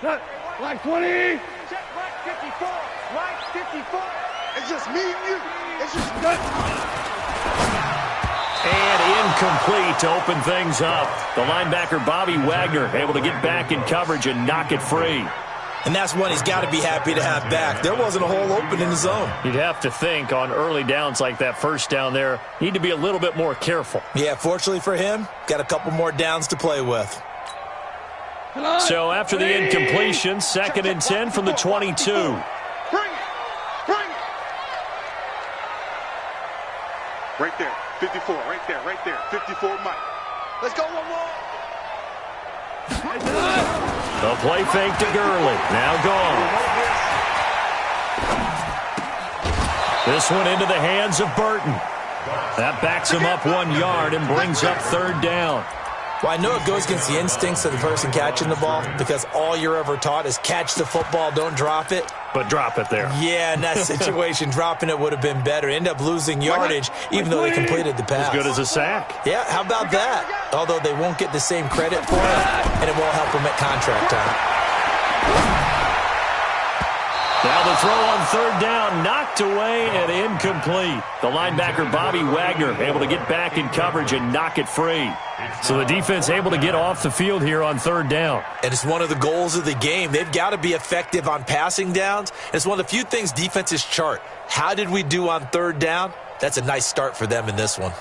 Like 20. Check right 54. Right 54. It's just me and you. It's just nuts. And incomplete to open things up. The linebacker, Bobby Wagner, able to get back in coverage and knock it free. And that's one he's got to be happy to have back. There wasn't a hole open in the zone. You'd have to think on early downs like that first down there, need to be a little bit more careful. Yeah, fortunately for him, got a couple more downs to play with. So after the incompletion, 2nd and 10 from the 22. Bring it. Right there. 54. Right there. 54, Mike. Let's go one more. The play fake to Gurley. Now gone. This one into the hands of Burton. That backs him up 1 yard and brings up 3rd down. Well, I know it goes against the instincts of the person catching the ball because all you're ever taught is catch the football, don't drop it. But drop it there. Yeah, in that situation, dropping it would have been better. End up losing yardage, even though they completed the pass. As good as a sack. Yeah, how about that? Although they won't get the same credit for it, and it won't help them at contract time. Now the throw on 3rd down, knocked away and incomplete. The linebacker, Bobby Wagner, able to get back in coverage and knock it free. So the defense able to get off the field here on 3rd down. And it's one of the goals of the game. They've got to be effective on passing downs. It's one of the few things defenses chart. How did we do on 3rd down? That's a nice start for them in this one.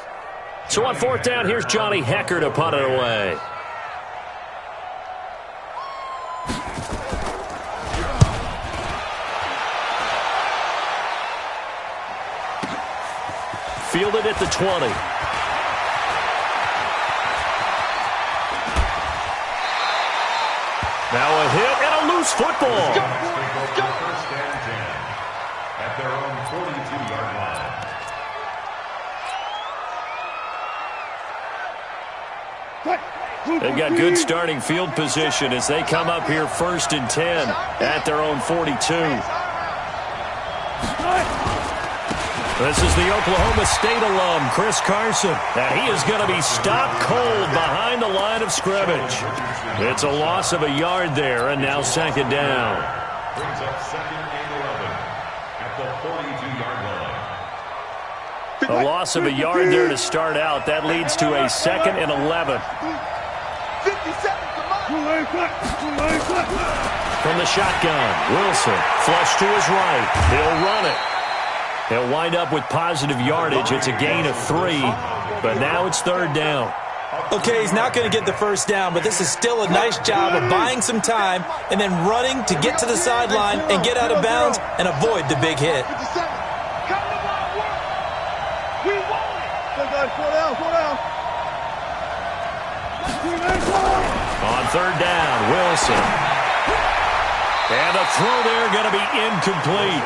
So on 4th down, here's Johnny Hecker to punt it away. Fielded at the 20. Now a hit and a loose football. First and 10 at their own 42-yard line. They've got good starting field position as they come up here 1st and 10 at their own 42. This is the Oklahoma State alum, Chris Carson. And he is going to be stopped cold behind the line of scrimmage. It's a loss of a yard there, and now 2nd down. Brings up 2nd and 11 at the 42-yard line. A loss of a yard there to start out. That leads to a 2nd and 11. 57, From the shotgun, Wilson, flush to his right. He'll run it. He'll wind up with positive yardage. It's a gain of 3, but now it's 3rd down. Okay, he's not going to get the first down, but this is still a nice job of buying some time and then running to get to the sideline and get out of bounds and avoid the big hit. On 3rd down, Wilson. And the throw there going to be incomplete.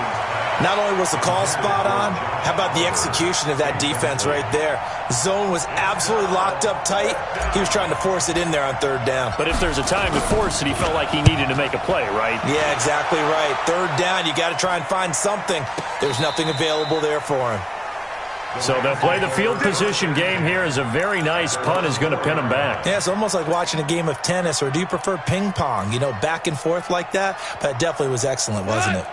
Not only was the call spot on, how about the execution of that defense right there? Zone was absolutely locked up tight. He was trying to force it in there on 3rd down. But if there's a time to force it, he felt like he needed to make a play, right? Yeah, exactly right. 3rd down, you got to try and find something. There's nothing available there for him. So they'll play the field position game here as a very nice punt is going to pin them back. Yeah, it's almost like watching a game of tennis, or do you prefer ping pong? You know, back and forth like that? But it definitely was excellent, wasn't it?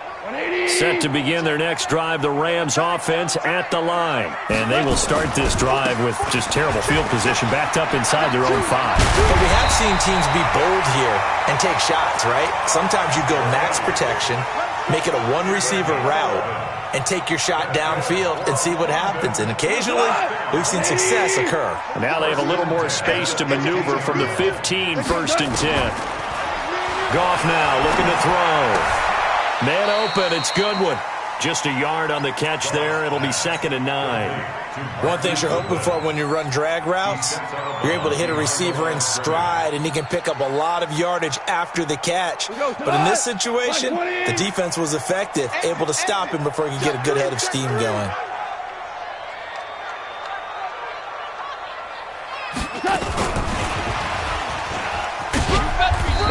Set to begin their next drive, the Rams offense at the line. And they will start this drive with just terrible field position backed up inside their own 5. But we have seen teams be bold here and take shots, right? Sometimes you go max protection, make it a one-receiver route, and take your shot downfield and see what happens. And occasionally, we've seen success occur. Now they have a little more space to maneuver from the 15, 1st and 10. Goff now looking to throw. Man open, it's Goodwin. Just a yard on the catch there. It'll be 2nd and 9. One thing you're hoping for when you run drag routes, you're able to hit a receiver in stride, and he can pick up a lot of yardage after the catch. But in this situation, the defense was effective, able to stop him before he could get a good head of steam going.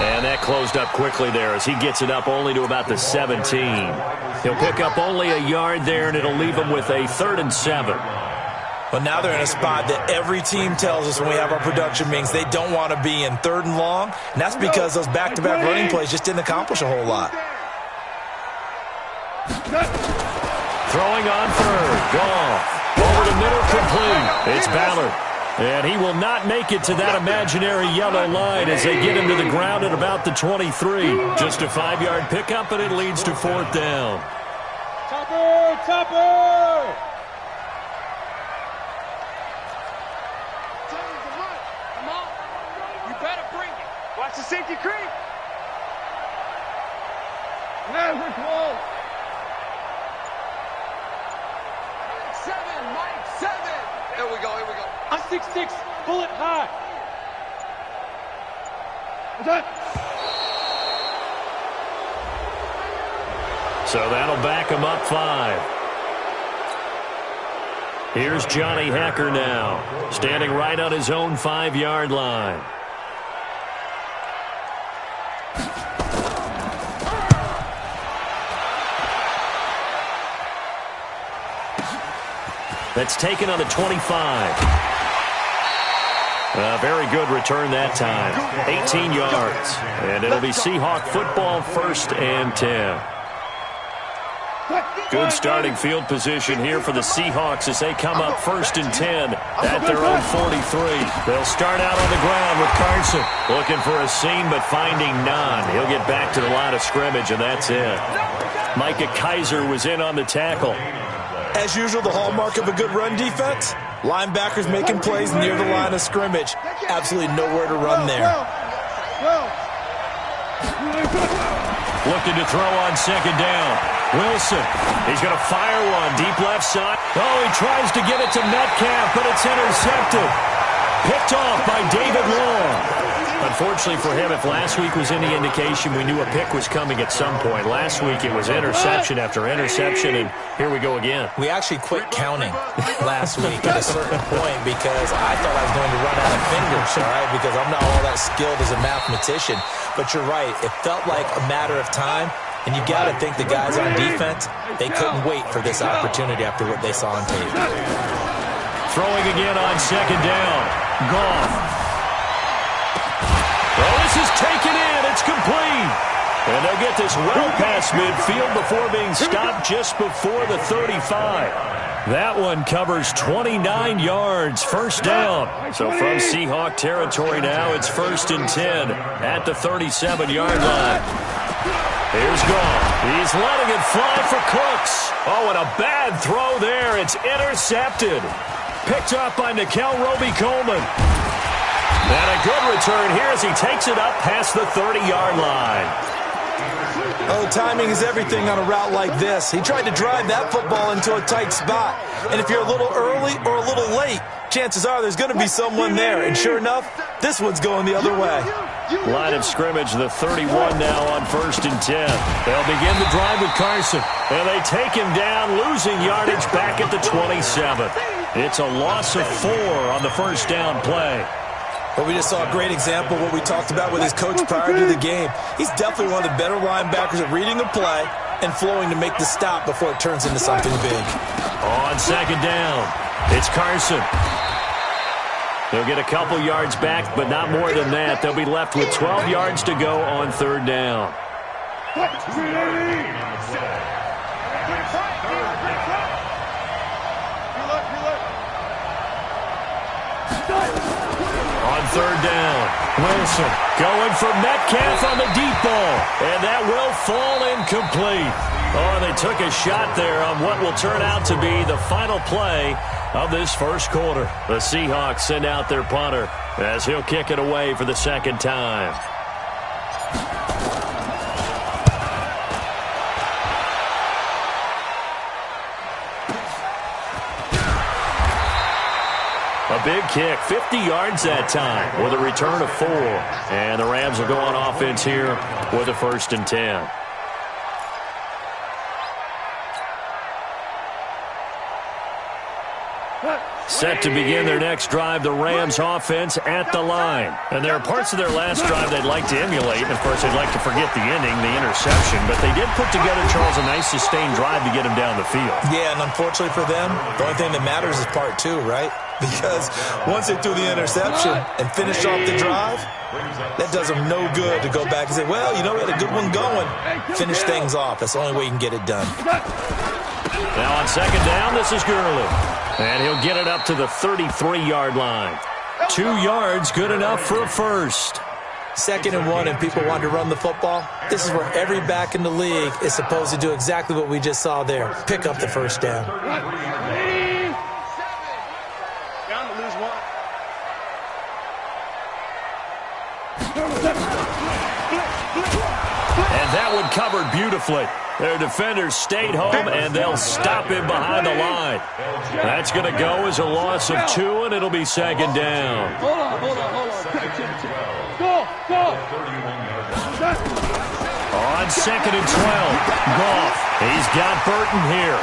And that closed up quickly there as he gets it up only to about the 17. He'll pick up only a yard there, and it'll leave him with a 3rd and 7. Well, now they're in a spot that every team tells us when we have our production meetings they don't want to be in, 3rd and long. And that's because those back-to-back running plays just didn't accomplish a whole lot. Throwing on 3rd. Goff. Over the middle, complete. It's Ballard. And he will not make it to that imaginary yellow line as they get him to the ground at about the 23. Just a 5-yard pickup, and it leads to 4th down. Topper! Topper! Come on. You better bring it. Watch the safety creep. Yeah, we're close. Mike 7. Here we go. On 6-6, bullet high. What's that? So that'll back him up 5. Here's Johnny Hacker now, standing right on his own 5-yard line. That's taken on the 25. A very good return that time. 18 yards. And it'll be Seahawk football, 1st and 10. Good starting field position here for the Seahawks as they come up 1st and 10 at their own 43. They'll start out on the ground with Carson. Looking for a seam but finding none. He'll get back to the line of scrimmage, and that's it. Micah Kaiser was in on the tackle. As usual, the hallmark of a good run defense, linebackers making plays near the line of scrimmage. Absolutely nowhere to run there. Looking to throw on 2nd down. Wilson, he's going to fire one deep left side. Oh, he tries to get it to Metcalf, but it's intercepted. Picked off by David Long. Unfortunately for him, if last week was any indication, we knew a pick was coming at some point. Last week it was interception after interception, and here we go again. We actually quit counting last week at a certain point because I thought I was going to run out of fingers, all right, because I'm not all that skilled as a mathematician. But you're right. It felt like a matter of time, and you got to think the guys on defense, they couldn't wait for this opportunity after what they saw on tape. Throwing again on 2nd down. Goff. Well, this is taken in. It's complete. And they'll get this well past midfield before being stopped just before the 35. That one covers 29 yards. 1st down. So from Seahawk territory now, it's 1st and 10 at the 37-yard line. Here's Goff. He's letting it fly for Cooks. Oh, and a bad throw there. It's intercepted. Picked up by Nickel Roby-Coleman. And a good return here as he takes it up past the 30-yard line. Oh, timing is everything on a route like this. He tried to drive that football into a tight spot. And if you're a little early or a little late, chances are there's going to be someone there. And sure enough, this one's going the other way. Line of scrimmage, the 31 now on 1st and 10. They'll begin the drive with Carson. And they take him down, losing yardage back at the 27. It's a loss of 4 on the 1st down play. Well, we just saw a great example of what we talked about with his coach prior to the game. He's definitely one of the better linebackers at reading a play and flowing to make the stop before it turns into something big. On 2nd down, it's Carson. They'll get a couple yards back, but not more than that. They'll be left with 12 yards to go on 3rd down. On 3rd down, Wilson going for Metcalf on the deep ball, and that will fall incomplete. Oh, they took a shot there on what will turn out to be the final play of this 1st quarter. The Seahawks send out their punter as he'll kick it away for the 2nd time. A big kick, 50 yards that time with a return of 4. And the Rams will go on offense here with a 1st and 10. Set to begin their next drive, the Rams offense at the line. And there are parts of their last drive they'd like to emulate. And, of course, they'd like to forget the ending, the interception. But they did put together, Charles, a nice sustained drive to get him down the field. Yeah, and unfortunately for them, the only thing that matters is part two, right? Because once they threw the interception and finished off the drive, that does them no good to go back and say, well, you know, we had a good one going. Finish things off. That's the only way you can get it done. Now on second down, this is Gurley. And he'll get it up to the 33-yard line. 2 yards, good enough for a first. 2nd and 1, and people want to run the football. This is where every back in the league is supposed to do exactly what we just saw there. Pick up the first down. Down to lose one. And that one covered beautifully. Their defenders stayed home, and they'll stop him behind the line. That's going to go as a loss of 2, and it'll be second down. Hold on. Go. On second and 12, Goff. He's got Burton here.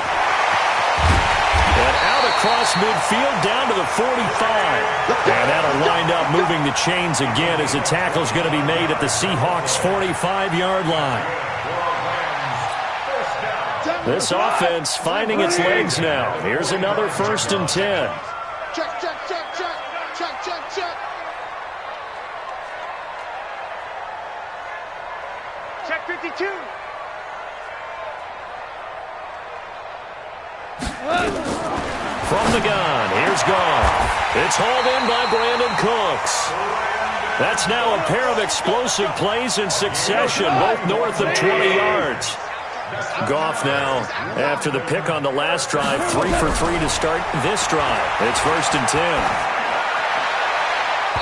And out across midfield down to the 45. And that'll wind up moving the chains again as the tackle's going to be made at the Seahawks' 45-yard line. This offense finding its legs now. Here's another 1st and 10. Check. Check 52. From the gun, here's Goff. It's hauled in by Brandon Cooks. That's now a pair of explosive plays in succession, both north of 20 yards. Goff now, after the pick on the last drive, 3 for 3 to start this drive. It's 1st and 10.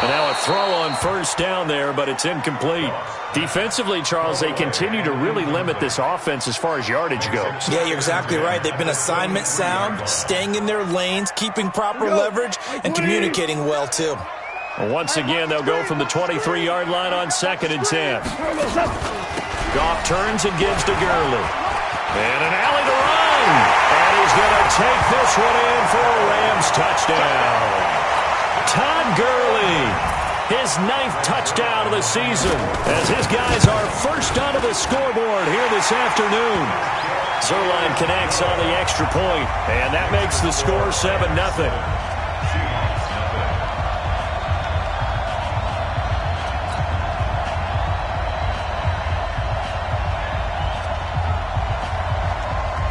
And now a throw on first down there, but it's incomplete. Defensively, Charles, they continue to really limit this offense as far as yardage goes. Yeah, you're exactly right. They've been assignment sound, staying in their lanes, keeping proper leverage, and communicating well, too. Once again, they'll go from the 23-yard line on 2nd and 10. Goff turns and gives to Gurley. And an alley to run. And he's going to take this one in for a Rams touchdown. Todd Gurley, his 9th touchdown of the season, as his guys are first onto the scoreboard here this afternoon. Zerline connects on the extra point, and that makes the score 7-0.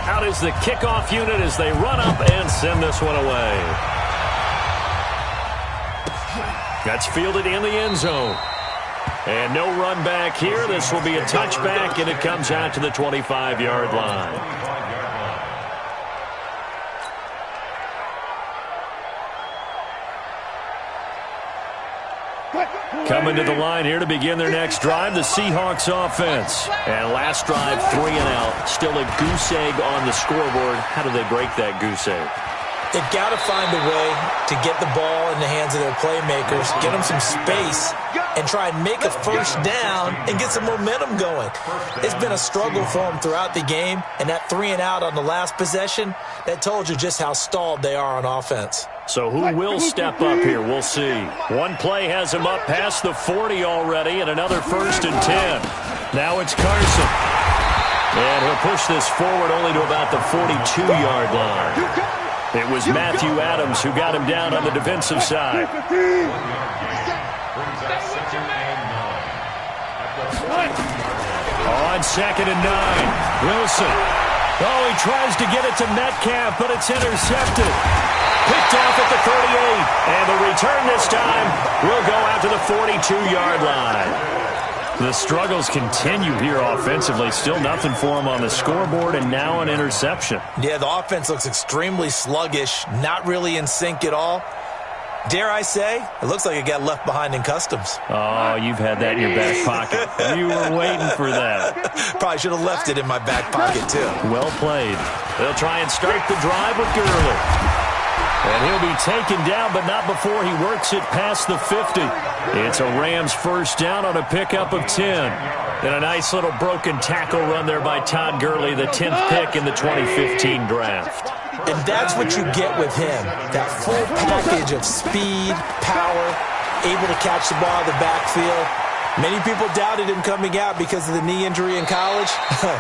Out is the kickoff unit as they run up and send this one away. That's fielded in the end zone. And no run back here. This will be a touchback, and it comes out to the 25-yard line. Coming to the line here to begin their next drive, the Seahawks offense. And last drive, 3 and out. Still a goose egg on the scoreboard. How do they break that goose egg? They've got to find a way to get the ball in the hands of their playmakers, get them some space, and try and make a first down and get some momentum going. It's been a struggle for them throughout the game, and that 3 and out on the last possession, that told you just how stalled they are on offense. So who will step up here? We'll see. One play has him up past the 40 already, and another 1st and 10. Now it's Carson. And he'll push this forward only to about the 42-yard line. It was Matthew Adams who got him down on the defensive side. On 2nd and 9, Wilson. Oh, he tries to get it to Metcalf, but it's intercepted. Picked off at the 38, and the return this time will go out to the 42-yard line. The struggles continue here offensively. Still nothing for them on the scoreboard, and now an interception. Yeah, the offense looks extremely sluggish, not really in sync at all. Dare I say, it looks like it got left behind in customs. Oh, you've had that in your back pocket. You were waiting for that. Probably should have left it in my back pocket, too. Well played. They'll try and start the drive with Gurley. And he'll be taken down, but not before he works it past the 50. It's a Rams first down on a pickup of 10. And a nice little broken tackle run there by Todd Gurley, the 10th pick in the 2015 draft. And that's what you get with him, that full package of speed, power, able to catch the ball in the backfield. Many people doubted him coming out because of the knee injury in college.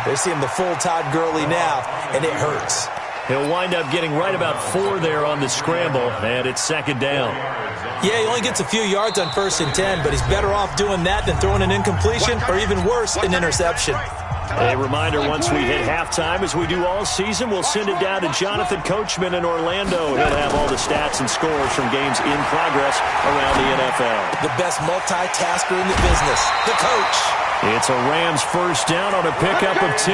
They're seeing the full Todd Gurley now, and it hurts. He'll wind up getting right about 4 there on the scramble, and it's second down. Yeah, he only gets a few yards on 1st and 10, but he's better off doing that than throwing an incompletion or even worse, an interception. A reminder, once we hit halftime, as we do all season, we'll send it down to Jonathan Coachman in Orlando. He'll have all the stats and scores from games in progress around the NFL. The best multitasker in the business, the coach. It's a Rams first down on a pickup of 10.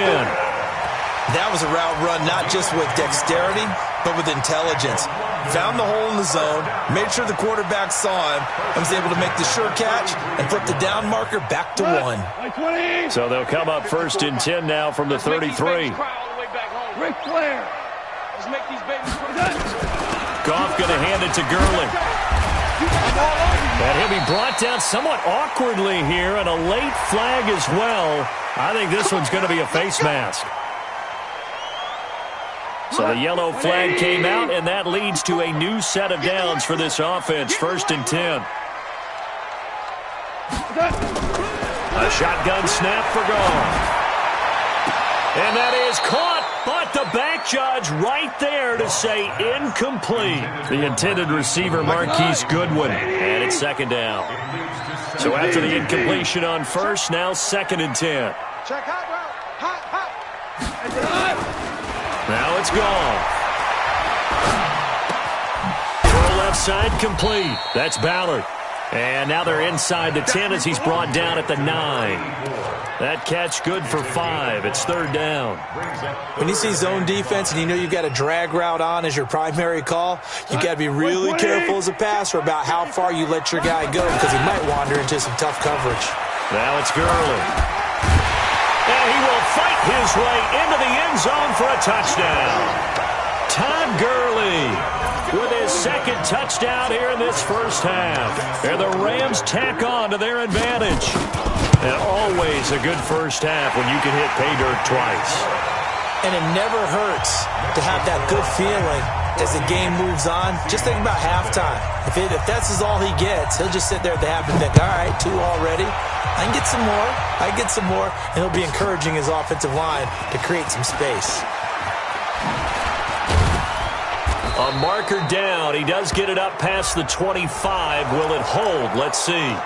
That was a route run not just with dexterity, but with intelligence. Found the hole in the zone, made sure the quarterback saw him, and was able to make the sure catch and flip the down marker back to 1. So they'll come up 1st and 10 now from the 33. Ric Flair. Let's make these babies cry. Goff going to hand it to Gurley. And he'll be brought down somewhat awkwardly here, and a late flag as well. I think this one's going to be a face mask. So the yellow flag came out, and that leads to a new set of downs for this offense. 1st and 10. A shotgun snap for Goff. And that is caught, but the back judge right there to say incomplete. The intended receiver, Marquise Goodwin, and it's second down. So after the incompletion on 1st, now 2nd and 10. Check hot route. Hot. Now it's gone. Throw left side complete. That's Ballard. And now they're inside the 10 as he's brought down at the 9. That catch good for 5. It's 3rd down. When you see zone defense and you know you've got a drag route on as your primary call, you've got to be really careful as a passer about how far you let your guy go because he might wander into some tough coverage. Now it's Gurley. And he will fight his way into the end zone for a touchdown. Todd Gurley with his 2nd touchdown here in this first half. And the Rams tack on to their advantage. And always a good first half when you can hit pay dirt twice. And it never hurts to have that good feeling as the game moves on. Just think about halftime. If that's all he gets, he'll just sit there at the half and think, all right, 2 already. I can get some more. I can get some more. And he'll be encouraging his offensive line to create some space. A marker down. He does get it up past the 25. Will it hold? Let's see.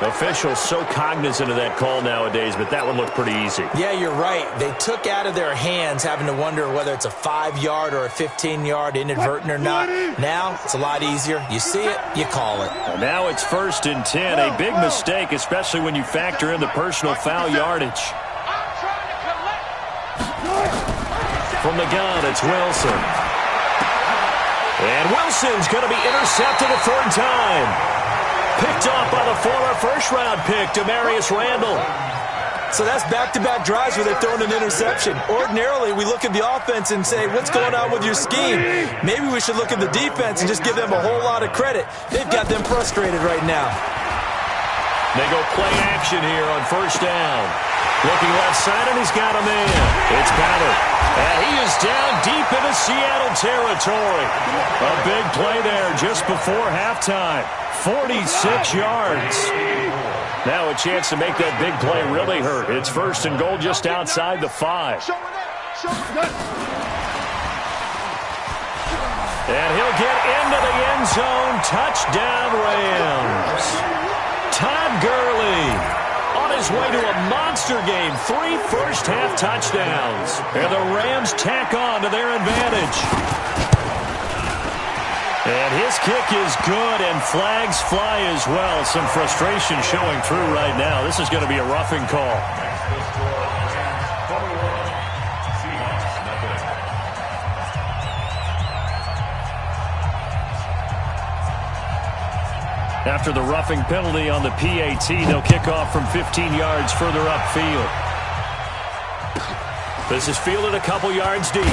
Officials so cognizant of that call nowadays, but that one looked pretty easy. Yeah, you're right. They took out of their hands having to wonder whether it's a 5-yard or a 15-yard inadvertent or not. Now, it's a lot easier. You see it, you call it. And now it's 1st and 10. A big mistake, especially when you factor in the personal foul yardage. From the gun, it's Wilson. And Wilson's going to be intercepted a 3rd time. Picked off by the former first-round pick, Demarius Randall. So that's back-to-back drives where they're throwing an interception. Ordinarily, we look at the offense and say, what's going on with your scheme? Maybe we should look at the defense and just give them a whole lot of credit. They've got them frustrated right now. They go play action here on 1st down. Looking left side, and he's got a man. It's Ballard. And he is down deep into Seattle territory. A big play there just before halftime. 46 yards. Now a chance to make that big play really hurt. It's 1st and goal just outside the 5. And he'll get into the end zone. Touchdown, Rams. Todd Gurley on his way to a monster game. 3 first-half touchdowns. And the Rams tack on to their advantage. And his kick is good, and flags fly as well. Some frustration showing through right now. This is going to be a roughing call. After the roughing penalty on the PAT, they'll kick off from 15 yards further upfield. This is fielded a couple yards deep.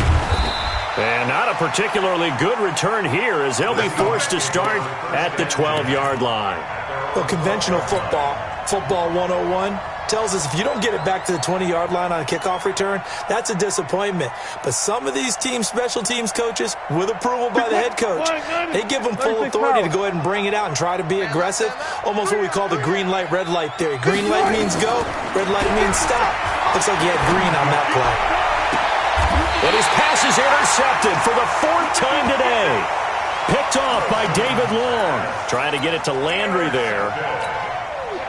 And not a particularly good return here as they'll be forced to start at the 12-yard line. Well, conventional football 101, tells us if you don't get it back to the 20-yard line on a kickoff return, that's a disappointment. But some of these special teams coaches, with approval by the head coach, they give them full authority to go ahead and bring it out and try to be aggressive, almost what we call the green light, red light theory. Green light means go, red light means stop. Looks like he had green on that play. And his pass is intercepted for the 4th time today. Picked off by David Long. Trying to get it to Landry there.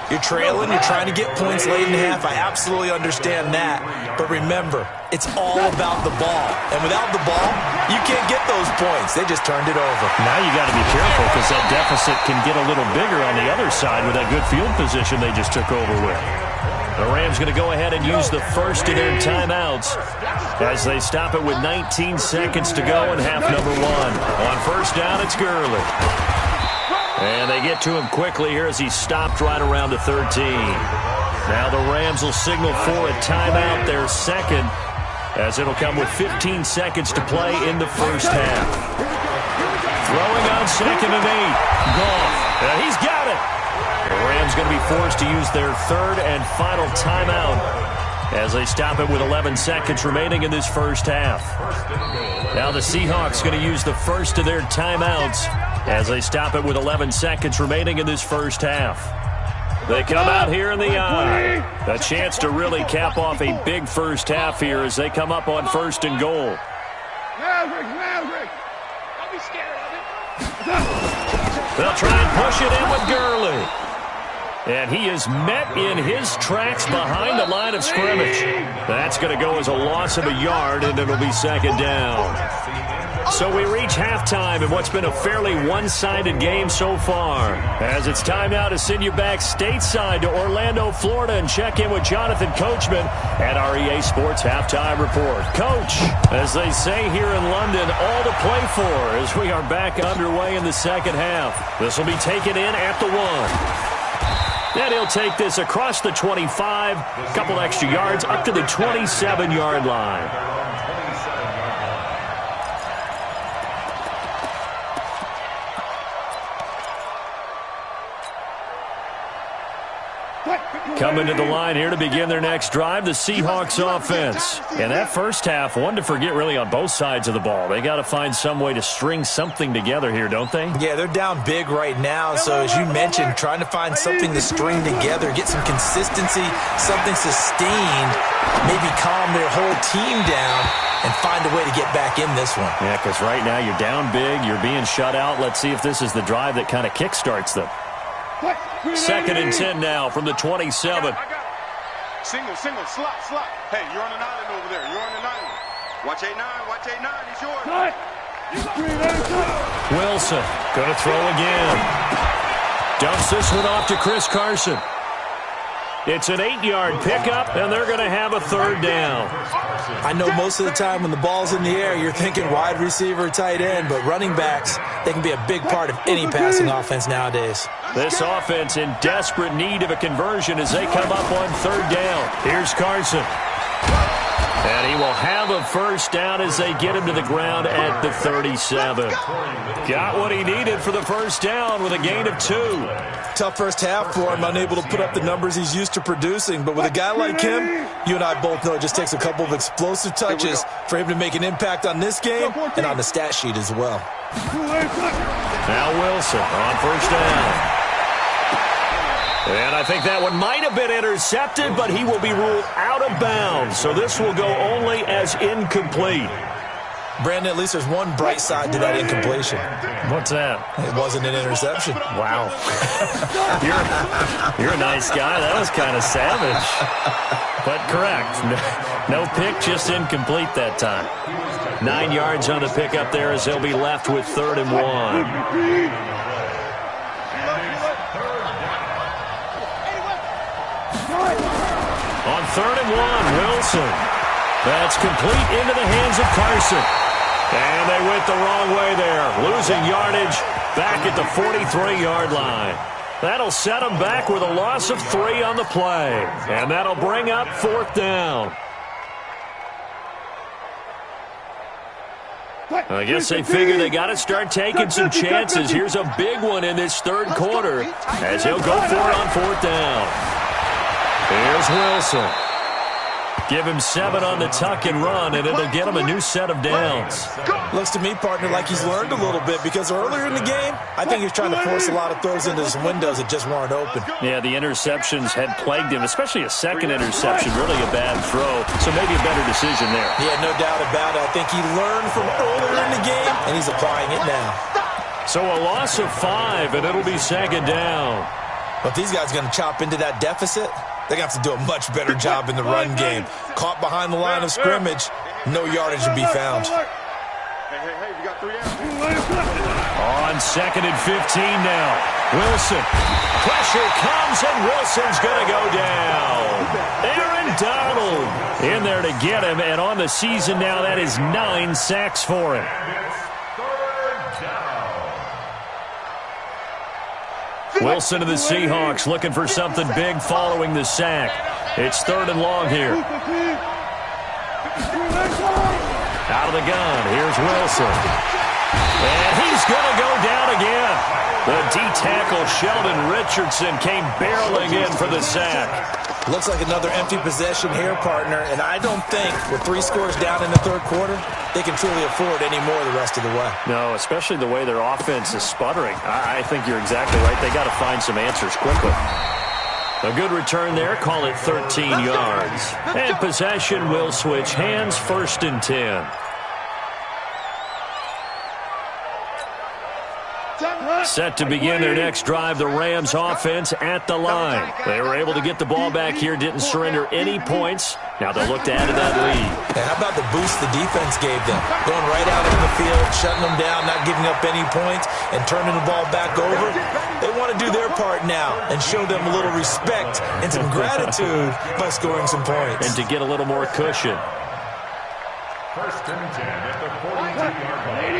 You're trailing, you're trying to get points late in half. I absolutely understand that. But remember, it's all about the ball. And without the ball, you can't get those points. They just turned it over. Now you got to be careful because that deficit can get a little bigger on the other side with that good field position they just took over with. The Rams going to go ahead and use the first of their timeouts as they stop it with 19 seconds to go in half number 1. On first down, it's Gurley. And they get to him quickly here as he stopped right around the 13. Now the Rams will signal for a timeout, their second, as it'll come with 15 seconds to play in the first half. Throwing on 2nd and 8. Goff. He's got it. The Rams going to be forced to use their 3rd and final timeout as they stop it with 11 seconds remaining in this first half. Now the Seahawks going to use the first of their timeouts as they stop it with 11 seconds remaining in this first half. They come out here in the eye. A chance to really cap off a big first half here as they come up on 1st and goal. Don't be scared of it. They'll try and push it in with Gurley. And he is met in his tracks behind the line of scrimmage. That's going to go as a loss of a yard, and it'll be 2nd down. So we reach halftime in what's been a fairly one-sided game so far. As it's time now to send you back stateside to Orlando, Florida, and check in with Jonathan Coachman at our EA Sports Halftime Report. Coach, as they say here in London, all to play for as we are back underway in the second half. This will be taken in at the 1. And he'll take this across the 25, a couple extra yards, up to the 27-yard line. Coming to the line here to begin their next drive, the Seahawks offense. And that first half, one to forget really on both sides of the ball. They got to find some way to string something together here, don't they? Yeah, they're down big right now. So as you mentioned, trying to find something to string together, get some consistency, something sustained, maybe calm their whole team down and find a way to get back in this one. Yeah, because right now you're down big, you're being shut out. Let's see if this is the drive that kind of kickstarts them. 2nd and 10 now from the 27. Single, slot. Hey, you're on an island over there. You're on an island. Watch 8-9. He's yours. Wilson going to throw again. Dumps this one off to Chris Carson. It's an 8-yard pickup, and they're going to have a 3rd down. I know most of the time when the ball's in the air, you're thinking wide receiver, tight end, but running backs, they can be a big part of any passing offense nowadays. This offense in desperate need of a conversion as they come up on 3rd down. Here's Carson. And he will have a first down as they get him to the ground at the 37. Got what he needed for the first down with a gain of 2. Tough first half for him, unable to put up the numbers he's used to producing. But with a guy like him, you and I both know it just takes a couple of explosive touches for him to make an impact on this game and on the stat sheet as well. Now Wilson on first down. And I think that one might have been intercepted, but he will be ruled out of bounds. So this will go only as incomplete. Brandon, at least there's one bright side to that incompletion. What's that? It wasn't an interception. Wow. You're a nice guy. That was kind of savage. But correct. No pick, just incomplete that time. 9 yards on the pickup there as they'll be left with 3rd and 1. On 3rd and 1, Wilson. That's complete into the hands of Carson. And they went the wrong way there. Losing yardage back at the 43-yard line. That'll set them back with a loss of 3 on the play. And that'll bring up 4th down. I guess they figure they got to start taking some chances. Here's a big one in this 3rd quarter as he'll go for it on 4th down. Here's Wilson. Give him 7 on the tuck and run, and it'll get him a new set of downs. Looks to me, partner, like he's learned a little bit because earlier in the game, I think he was trying to force a lot of throws into some windows that just weren't open. Yeah, the interceptions had plagued him, especially a second interception, really a bad throw. So maybe a better decision there. Yeah, no doubt about it. I think he learned from earlier in the game, and he's applying it now. So a loss of 5, and it'll be second down. But if these guys are going to chop into that deficit, they're going to have to do a much better job in the run game. Caught behind the line of scrimmage, no yardage to be found. Hey, we got 3 out. On 2nd and 15 now. Wilson. Pressure comes, and Wilson's going to go down. Aaron Donald in there to get him, and on the season now, that is 9 sacks for him. Wilson of the Seahawks looking for something big following the sack. It's 3rd and long here. Out of the gun, here's Wilson. And he's going to go down again. The D-tackle Sheldon Richardson came barreling in for the sack. Looks like another empty possession here, partner, and I don't think with 3 scores down in the 3rd quarter, they can truly afford any more the rest of the way. No, especially the way their offense is sputtering. I think you're exactly right. They got to find some answers quickly. A good return there. Call it 13 yards. And possession will switch hands. 1st and 10. Set to begin their next drive, the Rams offense at the line. They were able to get the ball back here, didn't surrender any points. Now they'll look to add to that lead. And how about the boost the defense gave them? Going right out on the field, shutting them down, not giving up any points, and turning the ball back over. They want to do their part now and show them a little respect and some gratitude by scoring some points. And to get a little more cushion. 1st and 10 at the 42-yard line.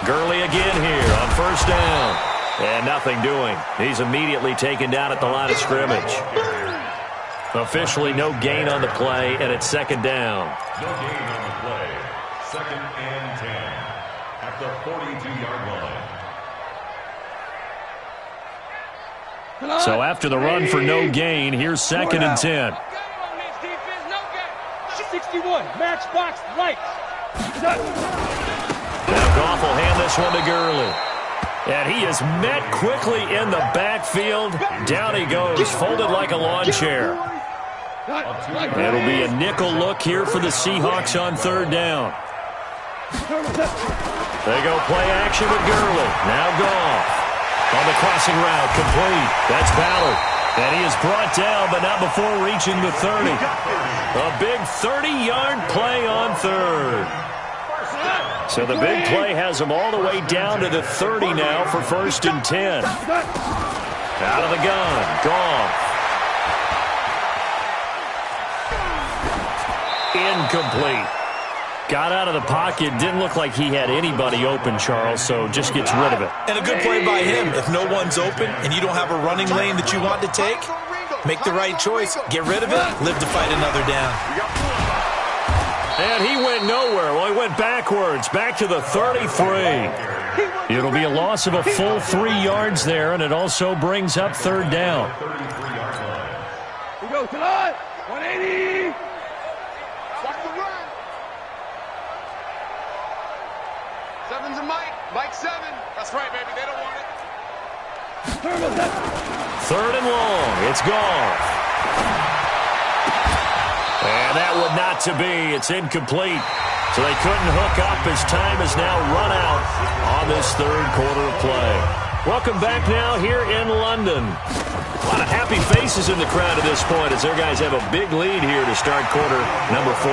Gurley again here on 1st down. And nothing doing. He's immediately taken down at the line of scrimmage. Officially no gain on the play, and it's 2nd down. No gain on the play. 2nd and 10 at the 42-yard line. So after the run for no gain, here's 2nd and 10. 61, matchbox right. Now Goff will hand this one to Gurley. And he is met quickly in the backfield. Down he goes, folded like a lawn chair. It'll be a nickel look here for the Seahawks on 3rd down. They go play action with Gurley. Now Goff. On the crossing route, complete. That's Ballard. And he is brought down, but not before reaching the 30. A big 30-yard play on 3rd. So the big play has him all the way down to the 30 now for 1st and 10. Out of the gun, Goff. Incomplete. Got out of the pocket. Didn't look like he had anybody open, Charles, so just gets rid of it. And a good play by him. If no one's open and you don't have a running lane that you want to take, make the right choice. Get rid of it. Live to fight another down. And he went nowhere. Well, he went backwards, back to the 33. It'll be a loss of a full 3 yards there, and it also brings up 3rd down. We go tonight. 180. Watch the run. 7's a Mike. Mike 7. That's right, baby. They don't want it. 3rd and long. It's Goff. And that would not to be. It's incomplete. So they couldn't hook up as time has now run out on this 3rd quarter of play. Welcome back now here in London. A lot of happy faces in the crowd at this point as their guys have a big lead here to start quarter number 4.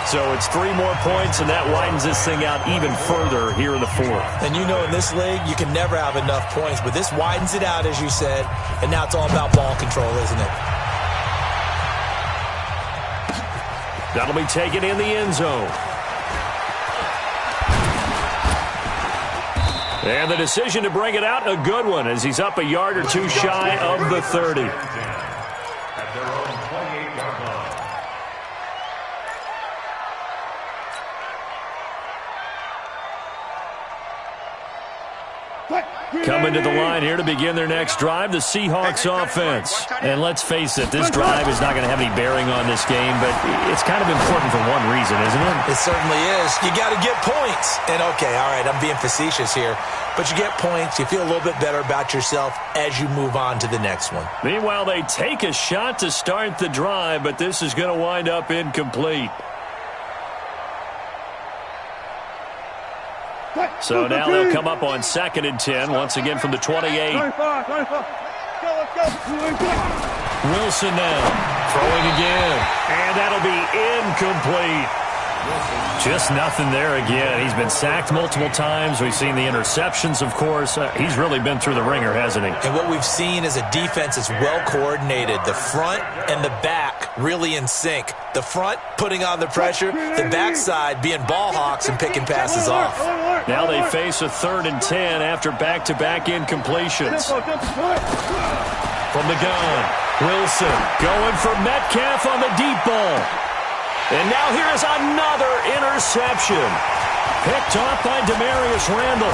So it's 3 more points, and that widens this thing out even further here in the 4th. And you know in this league, you can never have enough points, but this widens it out, as you said, and now it's all about ball control, isn't it? That'll be taken in the end zone. And the decision to bring it out, a good one, as he's up a yard or 2 shy of the 30. At their own 28-yard line. Coming to the line here to begin their next drive, the Seahawks offense. And let's face it, this drive is not going to have any bearing on this game, but it's kind of important for one reason, isn't it? It certainly is. You got to get points. And, okay, all right, I'm being facetious here, but you get points, you feel a little bit better about yourself as you move on to the next one. Meanwhile, they take a shot to start the drive, but this is going to wind up incomplete. So now they'll come up on 2nd and 10, once again from the 28. Wilson now, throwing again, and that'll be incomplete. Just nothing there again. He's been sacked multiple times. We've seen the interceptions, of course. He's really been through the ringer, hasn't he? And what we've seen is a defense that's well coordinated. The front and the back really in sync. The front putting on the pressure, the backside being ball hawks and picking passes off. Now they face a 3rd and 10 after back-to-back incompletions. From the gun, Wilson going for Metcalf on the deep ball. And now here's another interception. Picked off by Demarius Randall.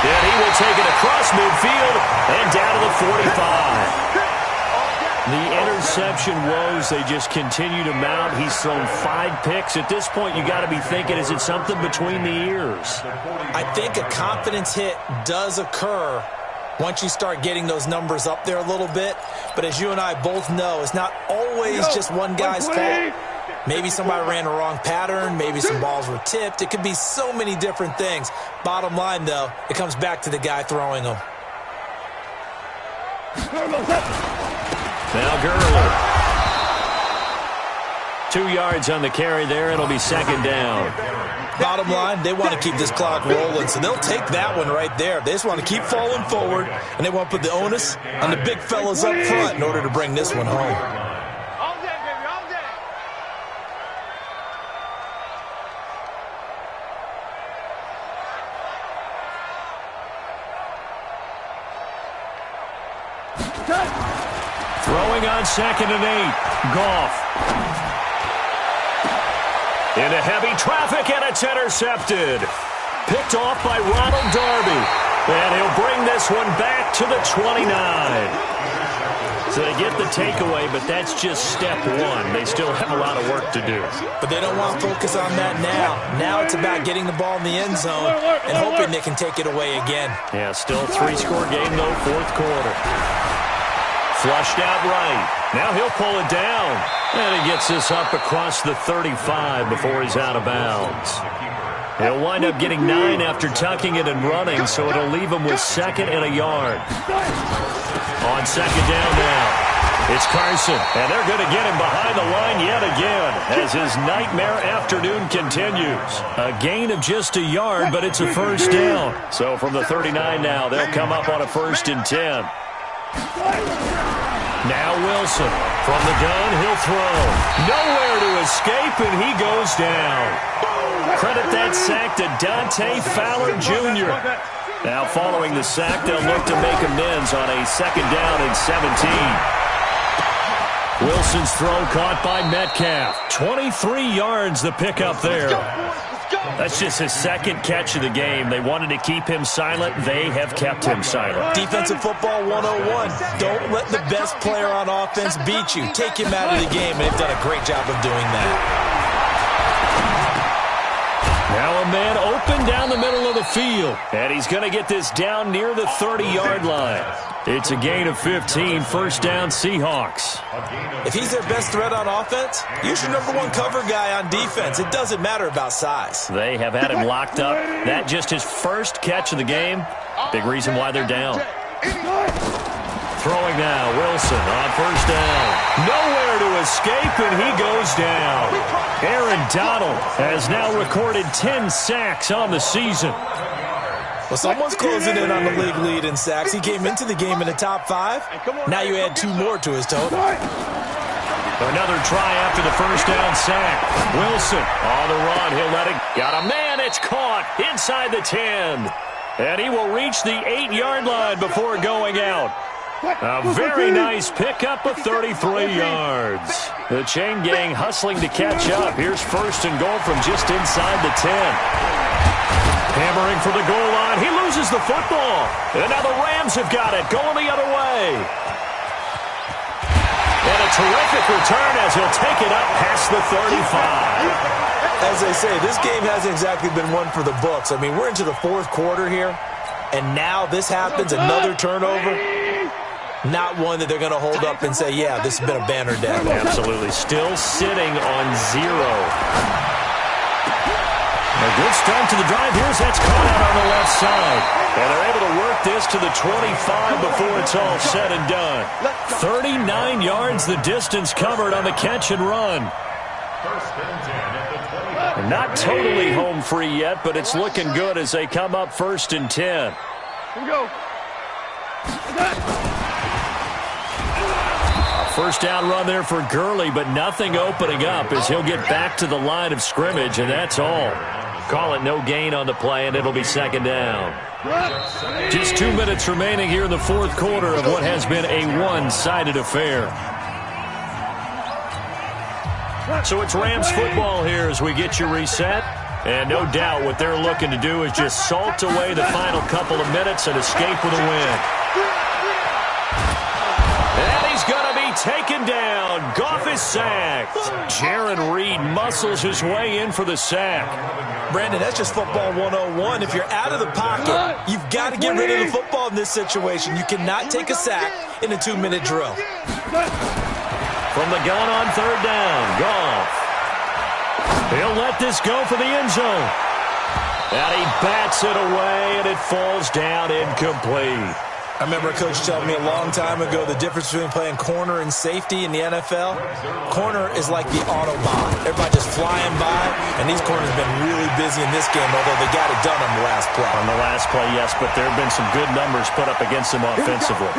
And he will take it across midfield and down to the 45. The interception woes, they just continue to mount. He's thrown 5 picks. At this point, you got to be thinking, is it something between the ears? I think a confidence hit does occur once you start getting those numbers up there a little bit. But as you and I both know, it's not always just one guy's fault. Maybe somebody ran a wrong pattern. Maybe some balls were tipped. It could be so many different things. Bottom line, though, it comes back to the guy throwing them. Now Gurley. 2 yards on the carry there. It'll be 2nd down. Bottom line, they want to keep this clock rolling, so they'll take that one right there. They just want to keep falling forward, and they want to put the onus on the big fellas up front in order to bring this one home. All day, baby, all day. Throwing on 2nd and 8. Goff. Into heavy traffic, and it's intercepted. Picked off by Ronald Darby. And he'll bring this one back to the 29. So they get the takeaway, but that's just step one. They still have a lot of work to do. But they don't want to focus on that now. Now it's about getting the ball in the end zone and hoping they can take it away again. Yeah, still a 3-score game, though, 4th quarter. Flushed out right. Now he'll pull it down. And he gets this up across the 35 before he's out of bounds. He'll wind up getting 9 after tucking it and running, so it'll leave him with 2nd and a yard. On 2nd down now, it's Carson, and they're going to get him behind the line yet again as his nightmare afternoon continues. A gain of just a yard, but it's a 1st down. So from the 39 now, they'll come up on a 1st and 10. Now Wilson. From the gun, he'll throw. Nowhere to escape, and he goes down. Credit that sack to Dante Fowler Jr. Now following the sack, they'll look to make amends on a 2nd down and 17. Wilson's throw caught by Metcalf. 23 yards the pickup there. That's just his 2nd catch of the game. They wanted to keep him silent. They have kept him silent. Defensive football 101. Don't let the best player on offense beat you. Take him out of the game, and they've done a great job of doing that. Now a man open down the middle of the field. And he's going to get this down near the 30-yard line. It's a gain of 15, 1st down Seahawks. If he's their best threat on offense, use your #1 cover guy on defense. It doesn't matter about size. They have had him locked up. That just his 1st catch of the game. Big reason why they're down. Throwing now, Wilson on 1st down. Nowhere to escape, and he goes down. Aaron Donald has now recorded 10 sacks on the season. Well, someone's closing in on the league lead in sacks. He came into the game in the top 5. Now you add 2 more to his total. Another try after the 1st down sack. Wilson on the run. He'll let it. Got a man. It's caught inside the 10. And he will reach the 8-yard line before going out. A very nice pickup of 33 yards. The chain gang hustling to catch up. Here's 1st and goal from just inside the 10. Hammering for the goal line. He loses the football. And now the Rams have got it, going the other way. And a terrific return as he'll take it up past the 35. As they say, this game hasn't exactly been one for the books. I mean, we're into the fourth quarter here, and now this happens, another turnover. Not one that they're going to hold up and say, yeah, this has been a banner day. Absolutely. Still sitting on 0. A good start to the drive. Here's that's caught out on the left side. And they're able to work this to the 25 before it's all said and done. 39 yards the distance covered on the catch and run. Not totally home free yet, but it's looking good as they come up 1st and 10. Here we go. First down run there for Gurley, but nothing opening up as he'll get back to the line of scrimmage, and that's all. Call it no gain on the play, and it'll be 2nd down. Just 2 minutes remaining here in the fourth quarter of what has been a one-sided affair. So it's Rams football here as we get you reset. And no doubt what they're looking to do is just salt away the final couple of minutes and escape with a win. And he's going to be taken down. Goff is sacked. Jaron Reed muscles his way in for the sack. Brandon, that's just football 101. If you're out of the pocket, you've got to get rid of the football in this situation. You cannot take a sack in a 2-minute drill. From the gun on 3rd down, Goff. He'll let this go for the end zone. And he bats it away, and it falls down incomplete. I remember a coach telling me a long time ago the difference between playing corner and safety in the NFL. Corner is like the Autobahn. Everybody just flying by, and these corners have been really busy in this game, although they got it done on the last play. On the last play, yes, but there have been some good numbers put up against them offensively.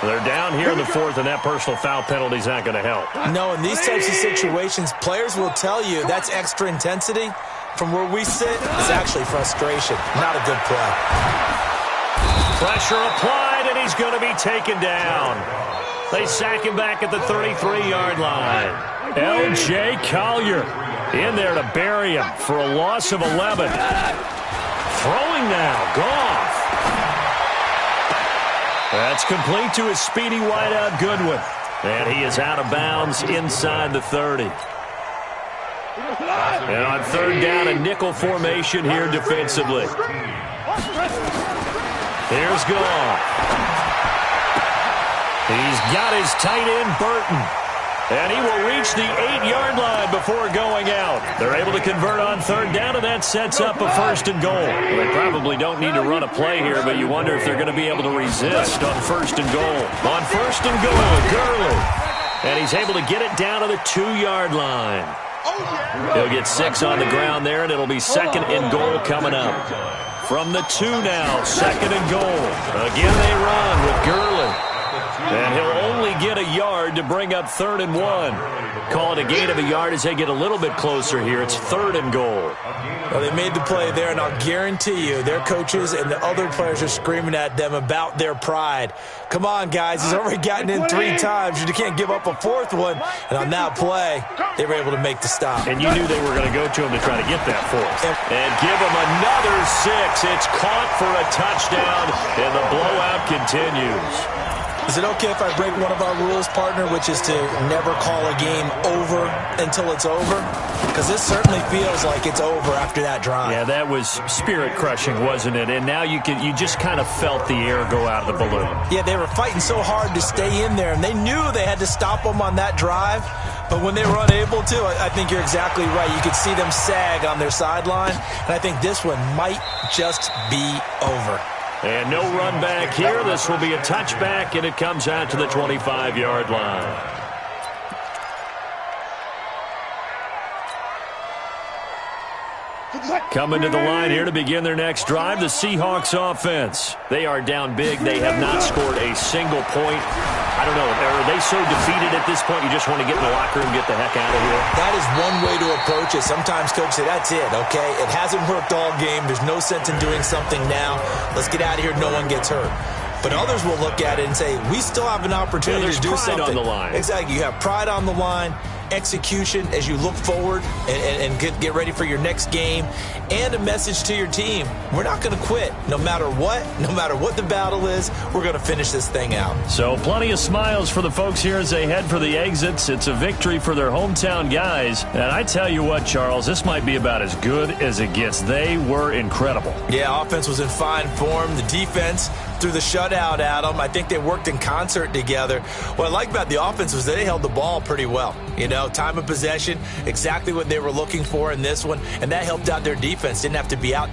They're down here in the fourth, and that personal foul penalty is not going to help. No, in these types of situations, players will tell you that's extra intensity. From where we sit, it's actually frustration. Not a good play. Pressure applied, and he's going to be taken down. They sack him back at the 33-yard line. L.J. Collier in there to bury him for a loss of 11. Throwing now, Goff. That's complete to his speedy wideout, Goodwin. And he is out of bounds inside the 30. And on 3rd down, a nickel formation here defensively. Here's Goff. He's got his tight end, Burton. And he will reach the 8-yard line before going out. They're able to convert on 3rd down, and that sets up a 1st and goal. Well, they probably don't need to run a play here, but you wonder if they're going to be able to resist on 1st and goal. On 1st and goal, Gurley. And he's able to get it down to the 2-yard line. He'll get 6 on the ground there, and it'll be 2nd and goal coming up. From the 2 now, 2nd and goal. Again they run with Gurley. And he'll only get a yard to bring up 3rd and 1. Call it a gain of a yard as they get a little bit closer here. It's 3rd and goal. Well, they made the play there, and I'll guarantee you their coaches and the other players are screaming at them about their pride. Come on, guys. He's already gotten in 3 times. You can't give up a 4th one. And on that play, they were able to make the stop. And you knew they were going to go to him to try to get that 4th. And give him another 6. It's caught for a touchdown, and the blowout continues. Is it okay if I break one of our rules, partner, which is to never call a game over until it's over? Because this certainly feels like it's over after that drive. Yeah, that was spirit-crushing, wasn't it? And now you just kind of felt the air go out of the balloon. Yeah, they were fighting so hard to stay in there, and they knew they had to stop them on that drive. But when they were unable to, I think you're exactly right. You could see them sag on their sideline, and I think this one might just be over. And no run back here. This will be a touchback, and it comes out to the 25-yard line. Coming to the line here to begin their next drive, the Seahawks offense. They are down big. They have not scored a single point. I don't know. Are they so defeated at this point you just want to get in the locker room and get the heck out of here? That is one way to approach it. Sometimes coaches say, that's it, okay? It hasn't worked all game. There's no sense in doing something now. Let's get out of here. No one gets hurt. But others will look at it and say, we still have an opportunity to do something. Pride on the line. Exactly. You have pride on the line. execution as you look forward and get ready for your next game, and a message to your team. We're not going to quit. No matter what the battle is, we're going to finish this thing out. So plenty of smiles for the folks here as they head for the exits. It's a victory for their hometown guys. And I tell you what, Charles, this might be about as good as it gets. They were incredible. Yeah, offense was in fine form. The defense threw the shutout at them. I think they worked in concert together. What I like about the offense was they held the ball pretty well. You know, time of possession, exactly what they were looking for in this one, and that helped out their defense. Didn't have to be out